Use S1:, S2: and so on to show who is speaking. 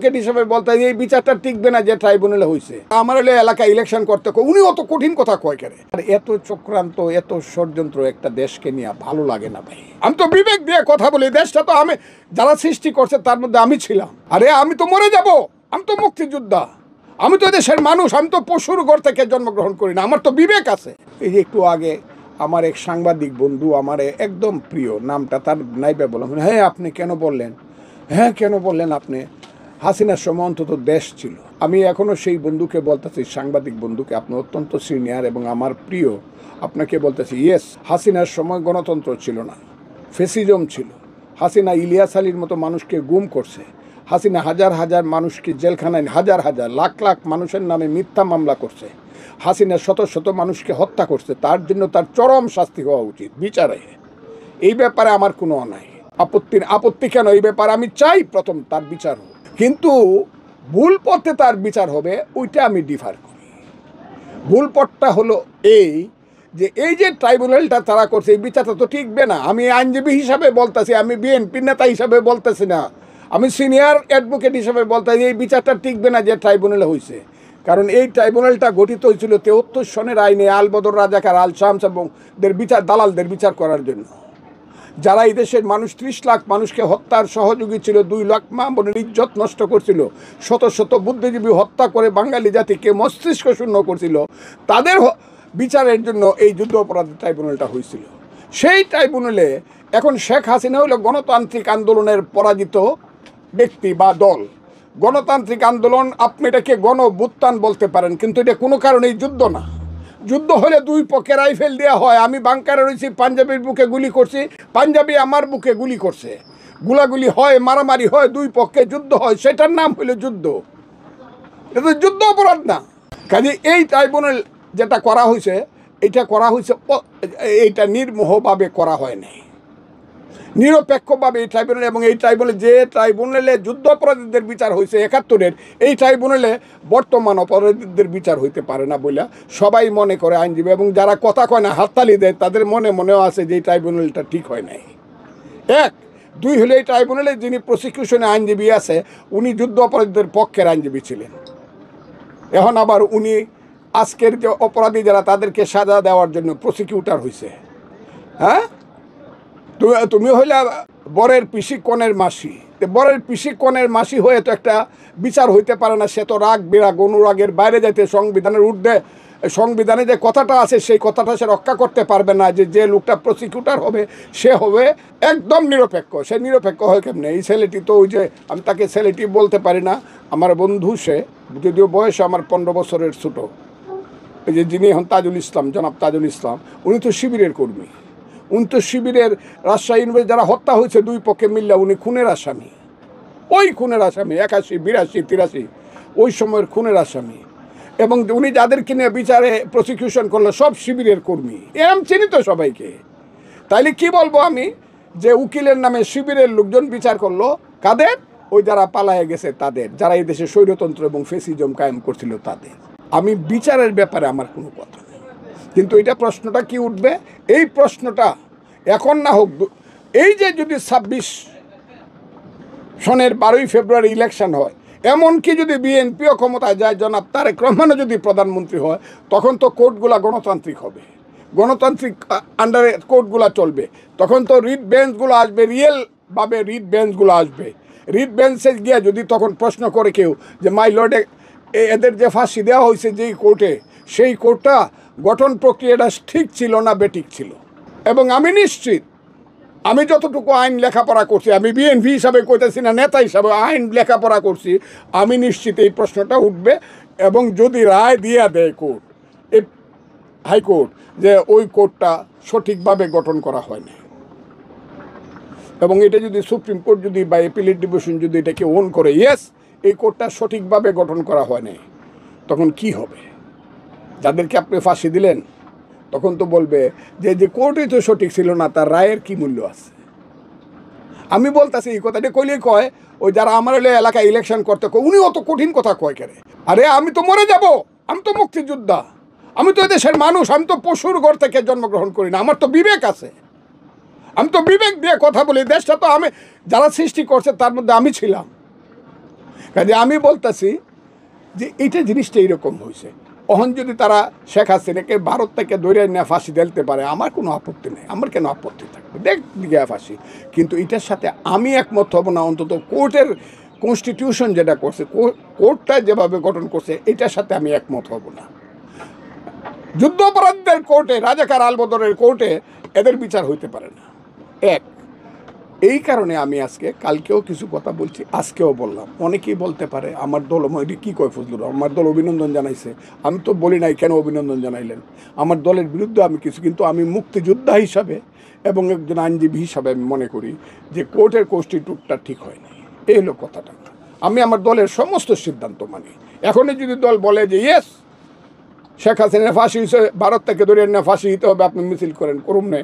S1: হিসাবে বলতে এই বিচারটা টিকবে না যে ট্রাইব্যুনালে হয়েছে। আমার হলে এলাকা ইলেকশন করতে উনি অত কঠিন কথা কয় কেন? আর এত চক্রান্ত এত ষড়যন্ত্র একটা দেশকে নিয়ে ভালো লাগে না ভাই। আমি তো বিবেক দিয়ে কথা বলি, দেশটা তো আমি যারা সৃষ্টি করছে তার মধ্যে আমি ছিলাম। আরে আমি তো মরে যাব, আমি তো মুক্তিযোদ্ধা, আমি তো দেশের মানুষ, আমি তো পশুর ঘর থেকে জন্মগ্রহণ করি না, আমার তো বিবেক আছে। এই যে একটু আগে আমার এক সাংবাদিক বন্ধু আমার একদম প্রিয়, নামটা তার নাইবে বললাম, হ্যাঁ আপনি কেন বললেন, হ্যাঁ কেন বললেন আপনি, হাসিনার সময় অন্তত দেশ ছিল। আমি এখনও সেই বন্ধুকে বলতেছি, সাংবাদিক বন্ধুকে, আপনি অত্যন্ত সিনিয়র এবং আমার প্রিয়, আপনাকে বলতেছি ইয়েস, হাসিনার সময় গণতন্ত্র ছিল না, ফেসিজম ছিল। হাসিনা ইলিয়াস আলীর মতো মানুষকে গুম করছে, হাসিনা হাজার হাজার মানুষকে জেলখানায়, হাজার হাজার লাখ লাখ মানুষের নামে মিথ্যা মামলা করছে, হাসিনা শত শত মানুষকে হত্যা করছে, তার জন্য তার চরম শাস্তি হওয়া উচিত বিচারে। এই ব্যাপারে আমার কোনো অন্যায় আপত্তি কেন, এই ব্যাপারে আমি চাই প্রথম তার বিচার হোক, কিন্তু ভুল পথে তার বিচার হবে ওইটা আমি ডিফার করি। ভুল পথটা হলো এই যে ট্রাইব্যুনালটা তারা করছে, এই বিচারটা তো টিকবে না। আমি আইনজীবী হিসাবে বলতেছি, আমি বিএনপি নেতা হিসাবে বলতেছি না, আমি সিনিয়র অ্যাডভোকেট হিসাবে বলতেছি এই বিচারটা টিকবে না যে ট্রাইব্যুনালে হয়েছে। কারণ এই ট্রাইব্যুনালটা গঠিত হয়েছিল 73 সনের আইনে আলবদর রাজাকার আল শামস এবং দালালদের বিচার করার জন্য, যারা এই দেশের মানুষ 30 লাখ মানুষকে হত্যার সহযোগী ছিল, 2 লাখ মা বোনের ইজ্জত নষ্ট করছিল, শত শত বুদ্ধিজীবী হত্যা করে বাঙালি জাতিকে মস্তিষ্ক শূন্য করছিল, তাদের বিচারের জন্য এই যুদ্ধ অপরাধ ট্রাইব্যুনালটা হয়েছিল। সেই ট্রাইব্যুনালে এখন শেখ হাসিনা হলো গণতান্ত্রিক আন্দোলনের পরাজিত ব্যক্তি বা দল। গণতান্ত্রিক আন্দোলন আপনি এটাকে গণভ্যুত্থান বলতে পারেন, কিন্তু এটা কোনো কারণেই যুদ্ধ না। যুদ্ধ হলে দুই পক্ষে রাইফেল দেওয়া হয়, আমি বাংকারে রয়েছি, পাঞ্জাবির বুকে গুলি করছি, পাঞ্জাবি আমার বুকে গুলি করছে, গুলাগুলি হয়, মারামারি হয়, দুই পক্ষে যুদ্ধ হয়, সেটার নাম হলো যুদ্ধ। এটা যুদ্ধ অপরাধ না। কাজে এই ট্রাইব্যুনাল যেটা করা হয়েছে, এইটা নির্মোহভাবে করা হয় নাই, নিরপেক্ষভাবে এই ট্রাইব্যুনাল, এবং এই ট্রাইব্যুনালে যুদ্ধ অপরাধীদের বিচার হয়েছে 71-এর, এই ট্রাইব্যুনালে বর্তমান অপরাধীদের বিচার হইতে পারে না বলে সবাই মনে করে, আইনজীবী এবং যারা কথা কয় না হাততালি দেয়, তাদের মনেও আছে যে এই ট্রাইব্যুনালটা ঠিক হয় নাই। 1 2 হলে এই ট্রাইব্যুনালে যিনি প্রসিকিউশনে আইনজীবী আছে, উনি যুদ্ধ অপরাধীদের পক্ষের আইনজীবী ছিলেন। এখন আবার উনি আজকের যে অপরাধী যারা তাদেরকে সাজা দেওয়ার জন্য প্রসিকিউটর হয়েছে। হ্যাঁ, তুমি হইলে বরের পিসি কনের মাসি, বরের পিসি কনের মাসি হয়ে তো একটা বিচার হইতে পারে না। সে তো রাগ বিরাগ অনুরাগের বাইরে যাইতে সংবিধানের ঊর্ধ্বে, সংবিধানে যে কথাটা আছে সেই কথাটা সে রক্ষা করতে পারবে না, যে লোকটা প্রসিকিউটর হবে সে হবে একদম নিরপেক্ষ। সে নিরপেক্ষ হয় কেমনে? এই ছেলেটি তো ওই যে, আমি তাকে ছেলেটি বলতে পারি না, আমার বন্ধু, সে যদিও বয়স আমার 15 বছরের ছোটো, এই যে যিনি এখন তাজুল ইসলাম, জনাব তাজুল ইসলাম, উনি তো শিবিরের কর্মী, উনি তো শিবিরের রাজশাহী ইউনিভার্সিটি যারা হত্যা হয়েছে দুই পক্ষে মিল্লা, উনি খুনের আসামি, ওই খুনের আসামি 81 82 83 ওই সময়ের খুনের আসামি। এবং উনি যাদেরকে নিয়ে বিচারে প্রসিকিউশন করলো সব শিবিরের কর্মী, এরম চিনি তো সবাইকে। তাইলে কি বলবো আমি, যে উকিলের নামে শিবিরের লোকজন বিচার করলো কাদের? ওই যারা পালায়ে গেছে তাদের, যারা এই দেশে স্বৈরতন্ত্র এবং ফেসিজম কায়েম করছিল তাদের। আমি বিচারের ব্যাপারে আমার কোনো কথা নেই, কিন্তু এটা প্রশ্নটা কি উঠবে, এই প্রশ্নটা এখন না হোক, এই যে যদি 26 সনের 12ই ফেব্রুয়ারি ইলেকশন হয়, এমনকি যদি বিএনপিও ক্ষমতায় যায়, জনাব তারেক রহমানও যদি প্রধানমন্ত্রী হয়, তখন তো কোর্টগুলা গণতান্ত্রিক হবে, গণতান্ত্রিক আন্ডারে কোর্টগুলা চলবে, তখন তো রিট বেঞ্চগুলো আসবে, রিয়েলভাবে রিট বেঞ্চগুলো আসবে। রিট বেঞ্চে গিয়ে যদি তখন প্রশ্ন করে কেউ যে মাই লর্ডে এদের যে ফাঁসি দেওয়া হয়েছে যেই কোর্টে, সেই কোর্টটা গঠন প্রক্রিয়াটা ঠিক ছিল না বেঠিক ছিল। এবং আমি নিশ্চিত, আমি যতটুকু আইন লেখাপড়া করছি, আমি বিএনপি হিসাবে কইতেছি না, নেতা হিসাবে আইন লেখাপড়া করছি, আমি নিশ্চিত এই প্রশ্নটা উঠবে। এবং যদি রায় দিয়ে দেয় কোর্ট, এই হাইকোর্ট, যে ওই কোর্টটা সঠিকভাবে গঠন করা হয়নি, এবং এটা যদি সুপ্রিম কোর্ট যদি বা অ্যাপিলেট ডিভিশন যদি এটাকে ওন করে, ইয়েস এই কোর্টটা সঠিকভাবে গঠন করা হয়নি, তখন কি হবে? যাদেরকে আপনি ফাঁসি দিলেন তখন তো বলবে যে কোর্টই তো সঠিক ছিল না, তার রায়ের কি মূল্য আছে? আমি বলতেছি এই কথাটা কইলেই কয়, ওই যারা আমার হলে এলাকায় ইলেকশন করতে উনি অত কঠিন কথা কয় কেন? আরে আমি তো মরে যাব, আমি তো মুক্তিযোদ্ধা, আমি তো দেশের মানুষ, আমি তো পশুর ঘর থেকে জন্মগ্রহণ করি না, আমার তো বিবেক আছে, আমি তো বিবেক দিয়ে কথা বলি, দেশটা তো আমি যারা সৃষ্টি করছে তার মধ্যে আমি ছিলাম। কাজে আমি বলতেছি যে এইটা জিনিসটা এইরকম হয়েছে। অহন যদি তারা শেখ হাসিনাকে ভারত থেকে ধরে না ফাঁসি দিতে পারে, আমার কোনো আপত্তি নেই, আমার কেন আপত্তি থাকবে, দেখ দিকে ফাঁসি। কিন্তু এটার সাথে আমি একমত হব না, অন্তত কোর্টের কনস্টিটিউশন যেটা করছে, কোর্টটা যেভাবে গঠন করছে, এটার সাথে আমি একমত হব না। যুদ্ধাপরাধীদের কোর্টে, রাজাকার আলবদরের কোর্টে এদের বিচার হইতে পারে না। এক, এই কারণে আমি আজকে কালকেও কিছু কথা বলছি, আজকেও বললাম। অনেকেই বলতে পারে আমার দল কী কয় ফজলুর, আমার দল অভিনন্দন জানাইছে। আমি তো বলি নাই কেন অভিনন্দন জানাইলেন, আমার দলের বিরুদ্ধে আমি কিছু, কিন্তু আমি মুক্তিযোদ্ধা হিসাবে এবং একজন আইনজীবী হিসাবে আমি মনে করি যে কোর্টের কনস্টিটিউটটা ঠিক হয়নি। এই হলো কথাটা। আমি আমার দলের সমস্ত সিদ্ধান্ত মানি। এখনই যদি দল বলে যে ইয়েস শেখ হাসিনা ফাঁসি হয়েছে, ভারত থেকে ধরে না ফাঁসি দিতে হবে, আপনি মিছিল করেন, করুন না।